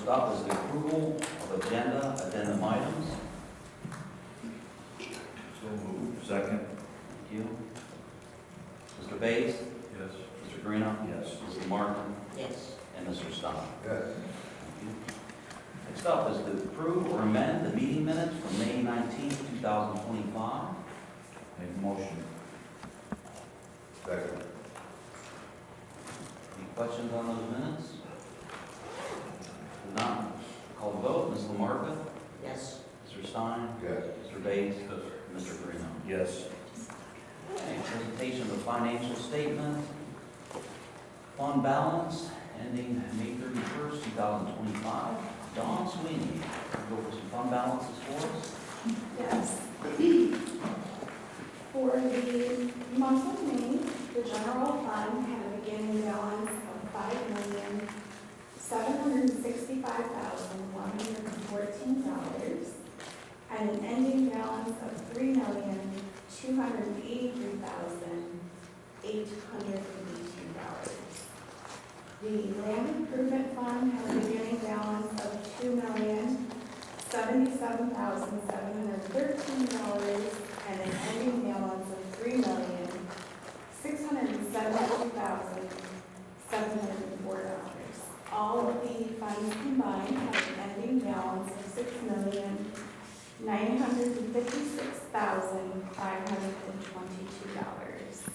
First up is the approval of addendum items. So moved. Second. Thank you. Mr. Bates? Yes. Mr. Greeno? Yes. Mrs. Martin? Yes. And Mr. Stein? Yes. Thank you. Next up is to approve or amend the meeting minutes from May 19th, 2025. Make a motion. Second. Any questions on those minutes? If not, call the vote. Ms. Lamarca? Yes. Mr. Stein? Yes. Mr. Bates? And Mr. Greeno? Yes. Okay, presentation of the financial statement. Fund balance ending May 31st, 2025. Dawn Sweeney, go over some fund balances for us. Yes. For the month of May, the general fund had a beginning balance of $5,765,114 and an ending balance of $3,283,818. The land improvement fund had a beginning balance of $2,077,713 and an ending balance of $3,672,704. All of the funds combined have an ending balance of $6,956,522.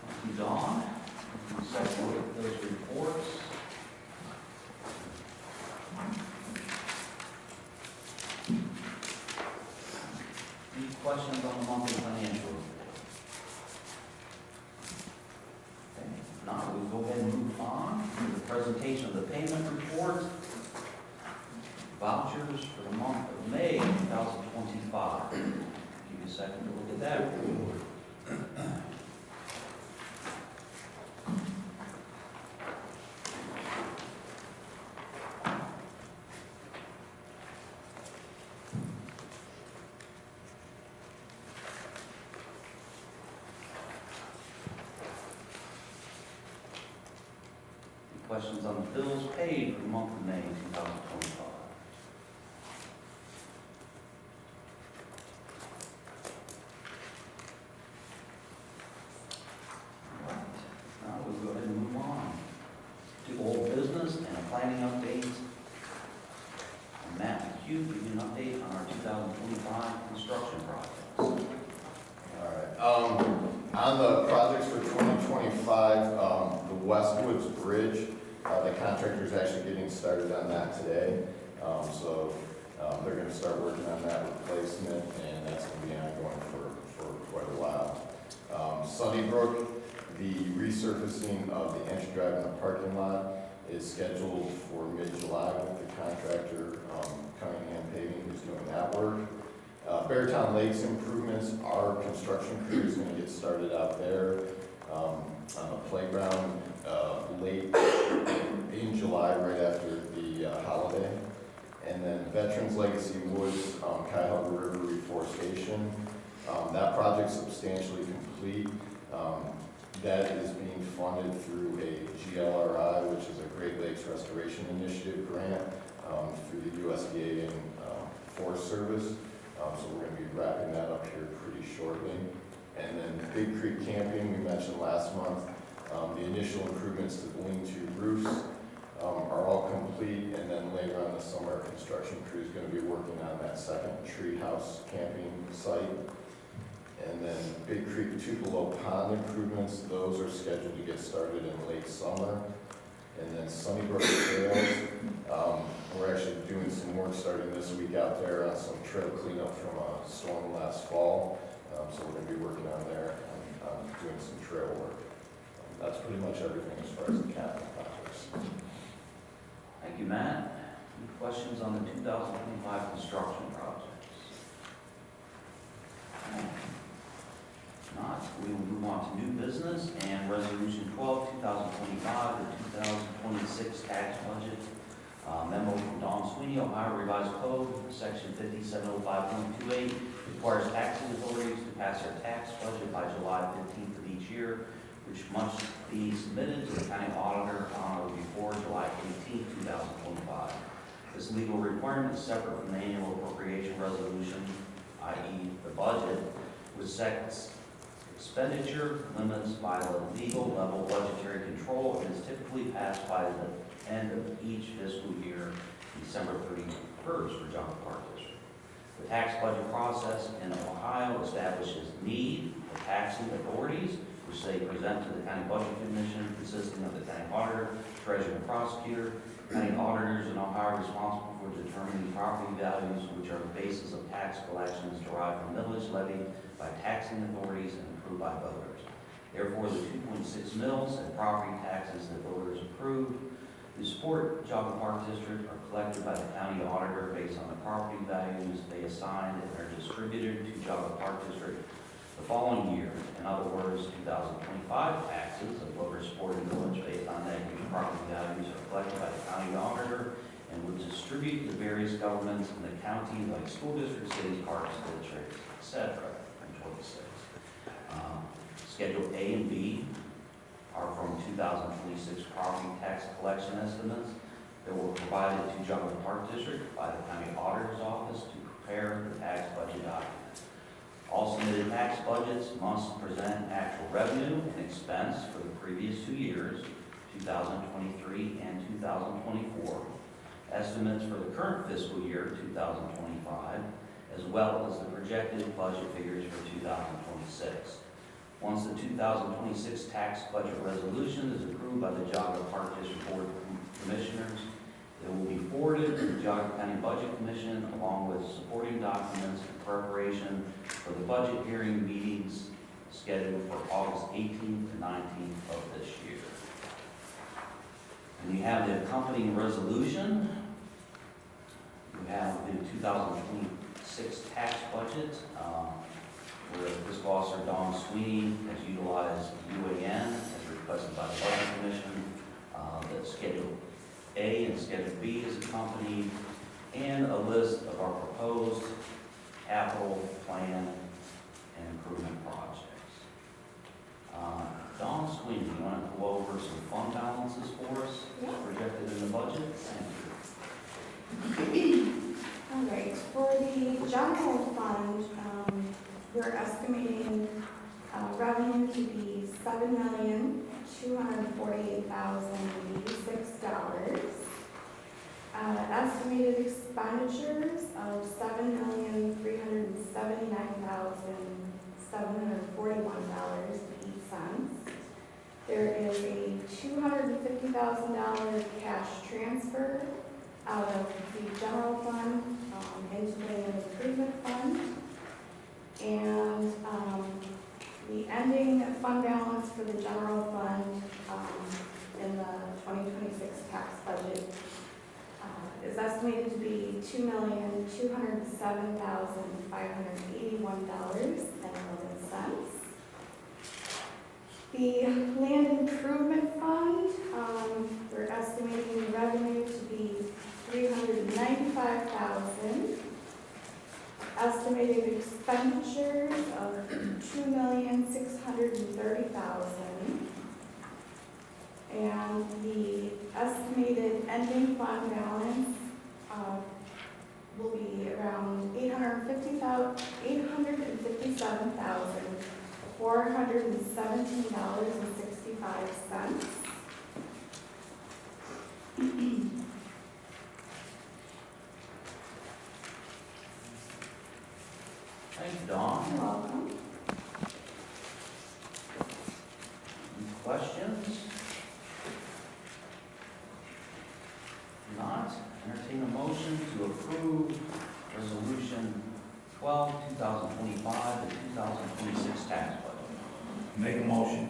Thank you, Dawn. Second look at those reports. Any questions on the monthly financial report? Okay, if not, we'll go ahead and move on to the presentation of the payment report. Vouchers for the month of May 2025. Give you a second to look at that report. Questions on the bills paid for the month of May 2025? All right. Now we'll go ahead and move on to old business and a planning update. And Matt McHugh, give you an update on our 2025 construction projects. All right. On the projects for 2025, the Westwoods Bridge, the contractor's actually getting started on that today. So they're going to start working on that replacement, and that's going to be ongoing for quite a while. Sunnybrook, the resurfacing of the entry drive in the parking lot is scheduled for mid-July with the contractor, Cunningham Paving, who's doing that work. Beartown Lakes improvements, our construction crew is going to get started out there on the playground late in July, right after the holiday. And then Veterans Legacy Woods, Cuyahoga River Reforestation, that project's substantially complete. That is being funded through a GLRI, which is a Great Lakes Restoration Initiative grant through the USDA and Forest Service. So we're going to be wrapping that up here pretty shortly. And then Big Creek Camping, we mentioned last month, the initial improvements to the lean-to roofs are all complete, and then later on this summer, our construction crew is going to be working on that second treehouse camping site. And then Big Creek Tupelo Pond improvements, those are scheduled to get started in late summer. And then Sunnybrook Trails, we're actually doing some work starting this week out there on some trail cleanup from a storm last fall. So we're going to be working on there on doing some trail work. That's pretty much everything as far as the capital projects. Thank you, Matt. Any questions on the 2025 construction projects? If not, we will move on to new business and resolution 12, 2025, the 2026 tax budget. Memo from Dawn Sweeney, Ohio Revised Code, section 5705.28, requires taxing authorities to pass their tax budget by July 15th of each year, which must be submitted to the county auditor on or before This legal requirement is separate from the annual appropriation resolution, i.e. the budget, which sets expenditure limits by the legal level budgetary control and is typically passed by the end of each fiscal year, December 31st for Johnson Park District. The tax budget process in Ohio establishes need for taxing authorities, which they present to the County Budget Commission, consisting of the county auditor, treasurer, and prosecutor. County auditors in Ohio are responsible for determining property values, which are the basis of tax collections derived from millage levied by taxing authorities and approved by voters. Therefore, the 2.6 mills and property taxes that voters approved to support Johnson Park District are collected by the county auditor based on the property values they assigned and are distributed to Johnson Park District the following year. In other words, 2025 taxes of voters supporting village based on negative property values are collected by the county auditor and would distribute to various governments in the county like school districts, cities, parks, districts, etc. in 26. Schedule A and B are from 2026 property tax collection estimates that were provided to Johnson Park District by the county auditor's office to prepare the tax budget document. All submitted tax budgets must present actual revenue and expense for the previous 2 years, 2023 and 2024, estimates for the current fiscal year, 2025, as well as the projected budget figures for 2026. Once the 2026 tax budget resolution is approved by the Geauga Park District Board of Commissioners, it will be forwarded to the Geauga County Budget Commission along with supporting documents in preparation for the budget hearing meetings scheduled for August 18th to 19th of this year. And you have the accompanying resolution. You have the 2026 tax budget, where fiscal officer Don Sweeney has utilized UAN as requested by the Budget Commission. The Schedule A and Schedule B is accompanied, and a list of our proposed capital plan and improvement projects. Don Sweeney, you want to go over some fund balances for us? Yeah. Projected in the budget? Thank you. All right, for the general fund, we're estimating revenue to be $7,248,086. Estimated expenditures of $7,379,741.08. There is a $250,000 cash transfer out of the general fund into the improvement fund. And the ending fund balance for the general fund in the 2026 tax budget is estimated to be $2,207,581.11. The land improvement fund, we're estimating the revenue to be $395,000. Estimated expenditures of $2,630,000. And the estimated ending fund balance will be around $857,417.65. Thank you, Dawn. You're welcome. Any questions? If not, entertain a motion to approve Resolution 12, 2025, the 2026 tax budget. Make a motion.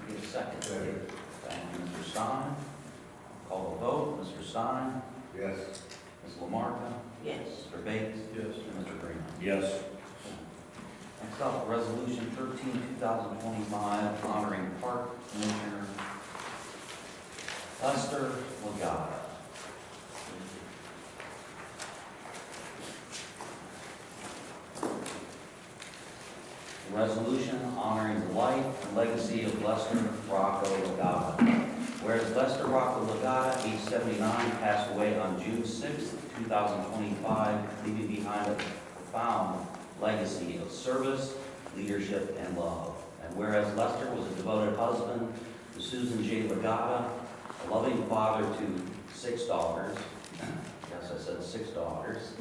Give a second. Thank you, Mr. Stein. Call the vote. Mr. Stein? Yes. Ms. Lamarca? Yes. Mr. Bates? Yes. And Mr. Green? Yes. Next up, Resolution 13, 2025, honoring Park Commissioner Lester Legata. A resolution honoring the life and legacy of Lester Rocco Legata, Whereas Lester Rocco Legata, age 79, passed away on June 6, 2025, leaving behind a profound legacy of service, leadership, and love. And whereas Lester was a devoted husband to Susan J. Legata, a loving father to 6 daughters, yes, I said 6 daughters,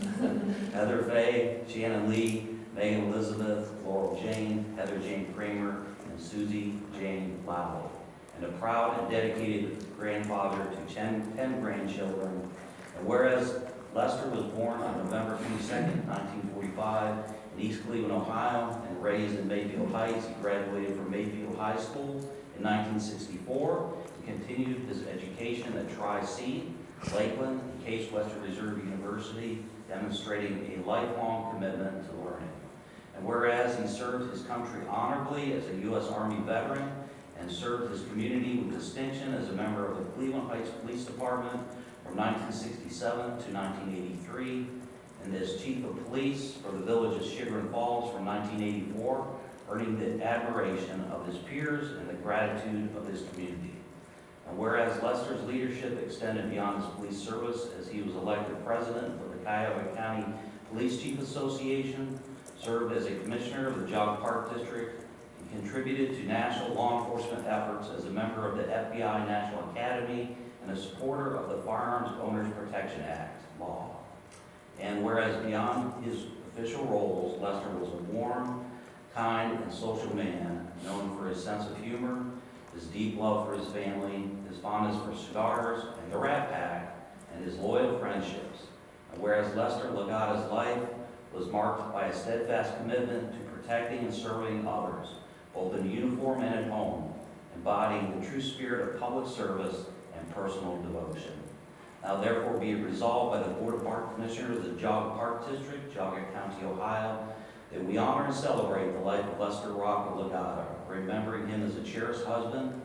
Heather Faye, Shannon Lee, Megan Elizabeth, Laurel Jane, Heather Jane Kramer, and Susie Jane Lowell, and a proud and dedicated grandfather to 10 grandchildren. And whereas Lester was born on November 22nd, 1945 in East Cleveland, Ohio, and raised in Mayfield Heights, he graduated from Mayfield High School in 1964 and continued his education at Tri-C, Lakeland, and Case Western Reserve University, demonstrating a lifelong commitment to learning. And whereas he served his country honorably as a U.S. Army veteran and served his community with distinction as a member of the Cleveland Heights Police Department from 1967 to 1983, and as Chief of Police for the village of Chagrin Falls from 1984, earning the admiration of his peers and the gratitude of his community. And whereas Lester's leadership extended beyond his police service as he was elected president of the Cuyahoga County Police Chief Association, served as a commissioner of the Jog Park District, and contributed to national law enforcement efforts as a member of the FBI National Academy and a supporter of the Firearms Owners Protection Act law. And whereas beyond his official roles, Lester was a warm, kind, and social man, known for his sense of humor, his deep love for his family, his fondness for cigars and the Rat Pack, and his loyal friendships. And whereas Lester Legata's life was marked by a steadfast commitment to protecting and serving others, both in uniform and at home, embodying the true spirit of public service and personal devotion. Now therefore be it resolved by the Board of Park Commissioners of the Jog Park District, Jogga County, Ohio, that we honor and celebrate the life of Lester Rocco Legata, remembering him as a cherished husband,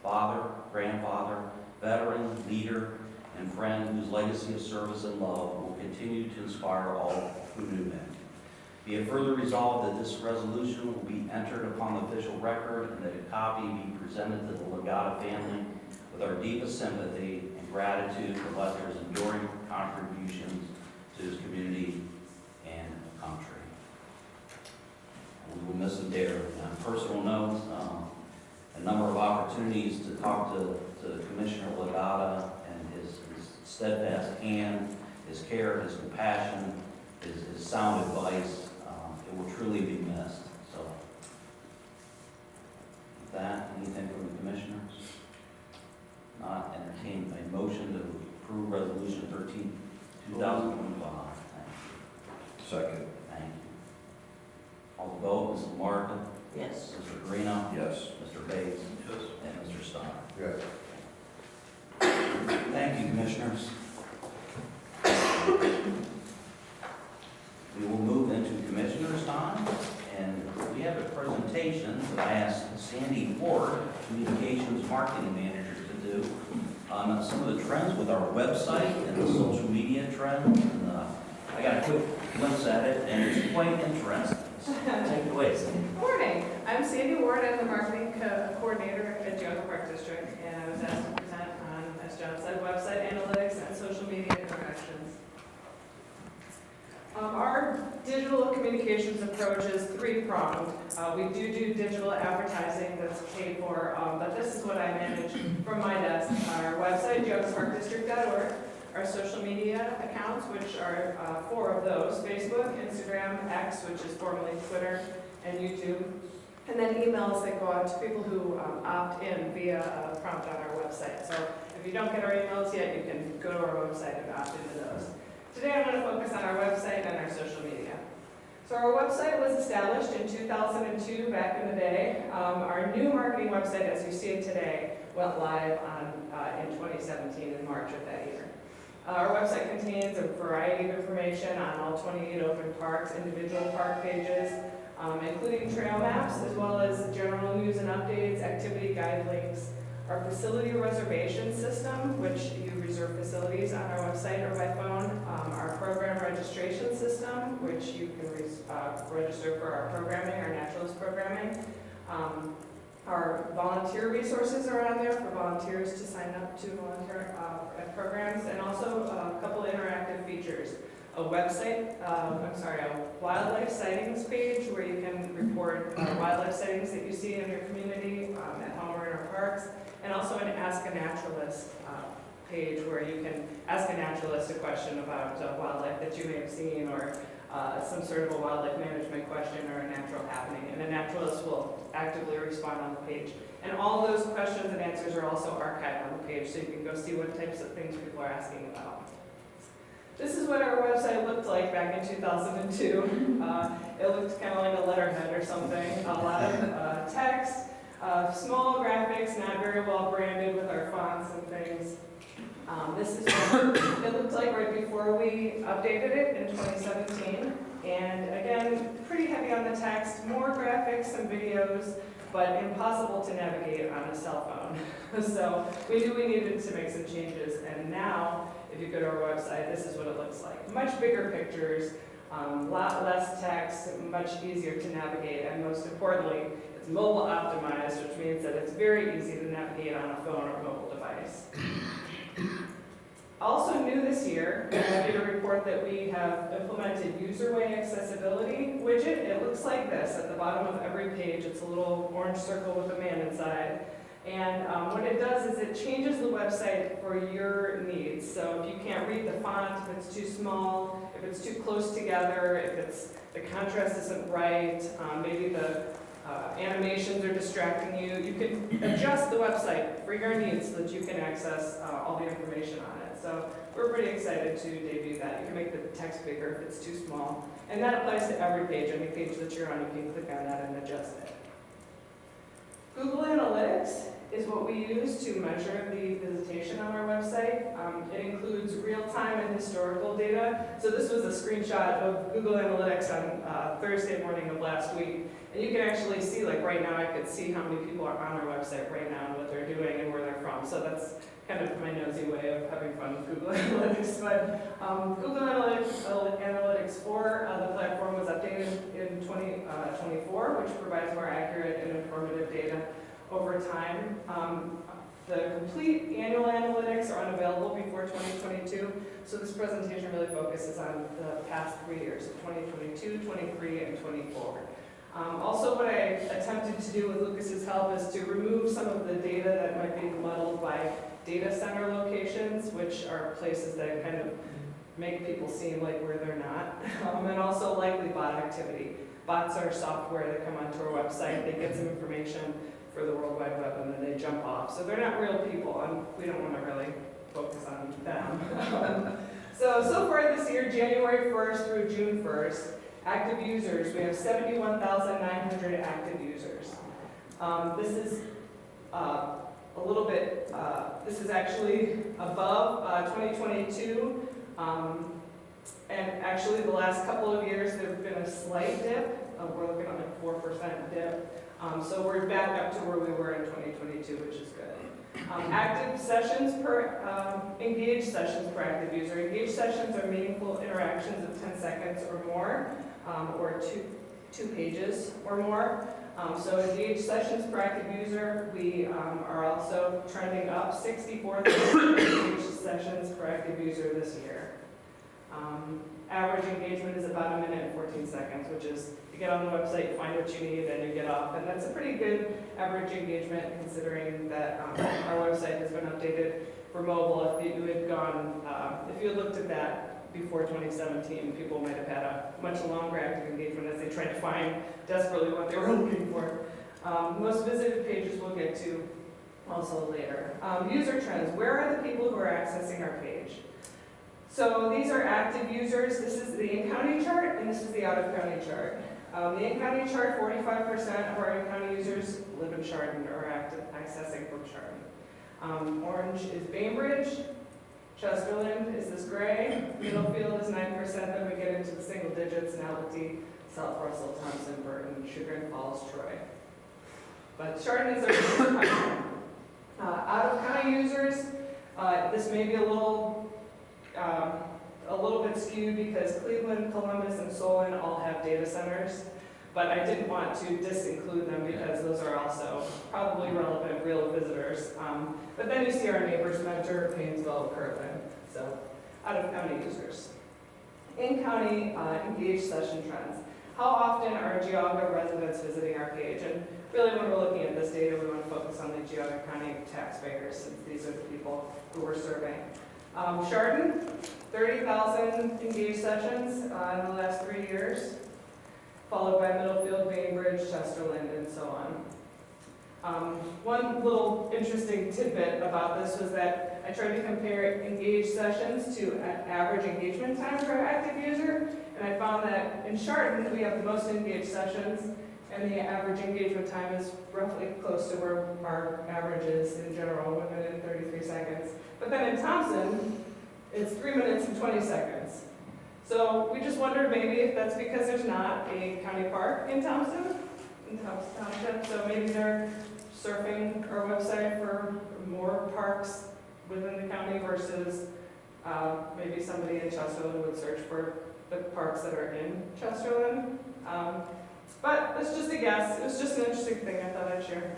father, grandfather, veteran, leader, and friend whose legacy of service and love will continue to inspire all who knew him. Be it further resolved that this resolution will be entered upon the official record and that a copy be presented to the Legata family with our deepest sympathy and gratitude for Lester's enduring contributions to his community and country. We will miss him dearly. On a personal note, a number of opportunities to talk to Commissioner Legata and his steadfast hand, his care, his compassion, his sound advice. It will truly be missed. So, with that, anything from the commissioners? Not entertain a motion to approve Resolution 13, 2025. Thank you. Second. Thank you. All the vote, Mrs. Martin? Yes. Mr. Guarino? Yes. Mr. Bates? Yes. And Mr. Steiner? Yes. Thank you, commissioners. We will move into commissioners' time, and we have a presentation that I asked Sandy Ward, Communications Marketing Manager, to do on some of the trends with our website and the social media trends. And, I got a quick glimpse at it, and it's quite interesting. So, take it away, Sandy. Good morning. I'm Sandy Ward. I'm the marketing coordinator at Jogga Park District, and I was asked to present on, as John said, website analytics and social media interactions. Our digital communications approach is three-pronged. We do digital advertising that's paid for, but this is what I manage from my desk. Our website, joggaparkdistrict.org, our social media accounts, which are 4 of those: Facebook, Instagram, X, which is formerly Twitter, and YouTube, and then emails that go out to people who opt in via a prompt on our website. So if you don't get our emails yet, you can go to our website and opt into those. Today I'm going to focus on our website and our social media. So our website was established in 2002, back in the day. Our new marketing website, as you see it today, went live in 2017 in March of that year. Our website contains a variety of information on all 28 open parks, individual park pages, including trail maps, as well as general news and updates, activity guide links, our facility reservation system, which you reserve facilities on our website or by phone, our program registration system, which you can register for our programming, our naturalist programming, Our volunteer resources are on there for volunteers to sign up to volunteer programs, and also a couple interactive features. A website, a wildlife sightings page where you can report wildlife sightings that you see in your community, at home or in our parks, and also an Ask a Naturalist page where you can ask a naturalist a question about wildlife that you may have seen, or some sort of a wildlife management question or a natural happening, and a naturalist will actively respond on the page. And all those questions and answers are also archived on the page, so you can go see what types of things people are asking about. This is what our website looked like back in 2002. It looked kind of like a letterhead or something. A lot of text, small graphics, not very well branded with our fonts and things. This is what it looked like right before we updated it in 2017. And again, pretty heavy on the text, more graphics and videos, but impossible to navigate on a cell phone. So we knew we needed to make some changes, and now, if you go to our website, this is what it looks like. Much bigger pictures, lot less text, much easier to navigate, and most importantly, it's mobile optimized, which means that it's very easy to navigate on a phone or mobile device. Also new this year, I'm happy to report that we have implemented user-way accessibility widget. It looks like this at the bottom of every page. It's a little orange circle with a man inside. And what it does is it changes the website for your needs. So if you can't read the font, if it's too small, if it's too close together, if the contrast isn't right, maybe the animations are distracting you, you can adjust the website for your needs so that you can access all the information on it. So we're pretty excited to debut that. You can make the text bigger if it's too small. And that applies to every page. Any page that you're on, you can click on that and adjust it. Google Analytics is what we use to measure the visitation on our website. It includes real-time and historical data. So this was a screenshot of Google Analytics on Thursday morning of last week. And you can actually see, like right now, I could see how many people are on our website right now and what they're doing and where they're from. So that's kind of my nosy way of having fun with Google Analytics. But Google Analytics 4, the platform was updated in 2024, which provides more accurate and informative data over time. The complete annual analytics are unavailable before 2022, so this presentation really focuses on the past 3 years, 2022, 23, and 24. Also, what I attempted to do with Lucas's help is to remove some of the data that might be muddled by data center locations, which are places that kind of make people seem like where they're not, and also likely bot activity. Bots are software that come onto our website, they get some information for the World Wide Web, and then they jump off. So they're not real people, and we don't want to really focus on them. So far this year, January 1st through June 1st, active users, we have 71,900 active users. This is a little bit, this is actually above 2022, and actually the last couple of years there's been a slight dip. We're looking at like 4% dip. So we're back up to where we were in 2022, which is good. Active sessions per, engaged sessions per active user. Engaged sessions are meaningful interactions of 10 seconds or more, or two pages or more. So engaged sessions per active user, we are also trending up 64,000 engaged sessions per active user this year. Average engagement is about 1 minute and 14 seconds, which is you get on the website, you find what you need, and you get off. And that's a pretty good average engagement considering that our website has been updated for mobile. If you had gone, if you had looked at that before 2017, people might have had a much longer active engagement as they tried to find desperately what they were looking for. Most visited pages we'll get to also later. User trends, where are the people who are accessing our page? So these are active users. This is the in-county chart, and this is the out-of-county chart. The in-county chart, 45% of our in-county users live in Chardon or are accessing from Chardon. Orange is Bainbridge. Chesterland is this gray. Middlefield is 9%. Then we get into the single digits, Nalty, South Russell, Thompson, Burton, Sugar Falls, Troy. But Chardon is our biggest country. Out-of-county users, this may be a little bit skewed because Cleveland, Columbus, and Solon all have data centers. But I didn't want to disinclude them because those are also probably relevant real visitors. But then you see our neighbors, Mentor, Painesville, Kirtland, so out-of-county users. In-county engaged session trends. How often are Geauga residents visiting our page? And really, when we're looking at this data, we want to focus on the Geauga County taxpayers, since these are the people who we're surveying. Chardon, 30,000 engaged sessions in the last 3 years, followed by Middlefield, Bainbridge, Chesterland, and so on. One little interesting tidbit about this was that I tried to compare engaged sessions to average engagement time per active user, and I found that in Chardon, we have the most engaged sessions, and the average engagement time is roughly close to where our average is in general, 1 minute and 33 seconds. But then in Thompson, it's 3 minutes and 20 seconds. So we just wondered maybe if that's because there's not a county park in Thompson, Township, so maybe they're surfing our website for more parks within the county versus maybe somebody in Chesterland would search for the parks that are in Chesterland. But it's just a guess. It was just an interesting thing I thought I'd share.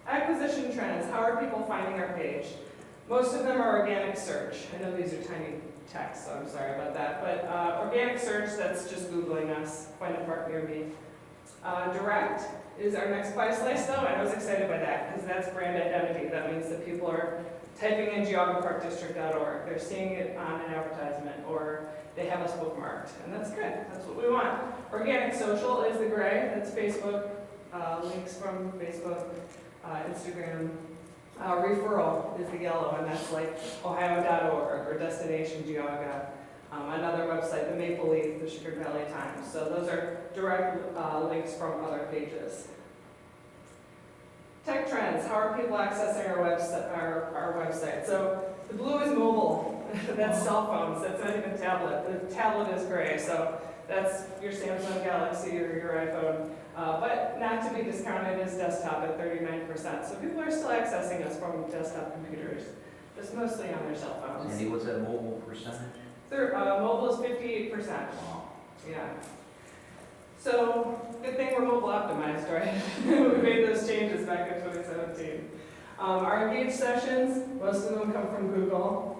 Acquisition trends. How are people finding our page? Most of them are organic search. I know these are tiny text, so I'm sorry about that. But organic search, that's just Googling us, find a park near me. Direct is our next buy slice though, and I was excited by that because that's brand identity. That means that people are typing in geaugaparkdistrict.org. They're seeing it on an advertisement or they have us bookmarked, and that's good. That's what we want. Organic social is the gray. That's Facebook, links from Facebook, Instagram. Referral is the yellow, and that's like ohio.org or Destination Geauga. Another website, the Maple Leaf, the Sugar Valley Times. So those are direct links from other pages. Tech trends. How are people accessing our website? So the blue is mobile. That's cell phones. That's not even tablet. The tablet is gray. So that's your Samsung Galaxy or your iPhone. But not to be discounted is desktop at 39%. So people are still accessing us from desktop computers, just mostly on their cell phones. Andy, what's that mobile percentage? Mobile is 58%. Wow. Yeah. So good thing we're mobile optimized, right? We made those changes back in 2017. Our engaged sessions, most of them come from Google.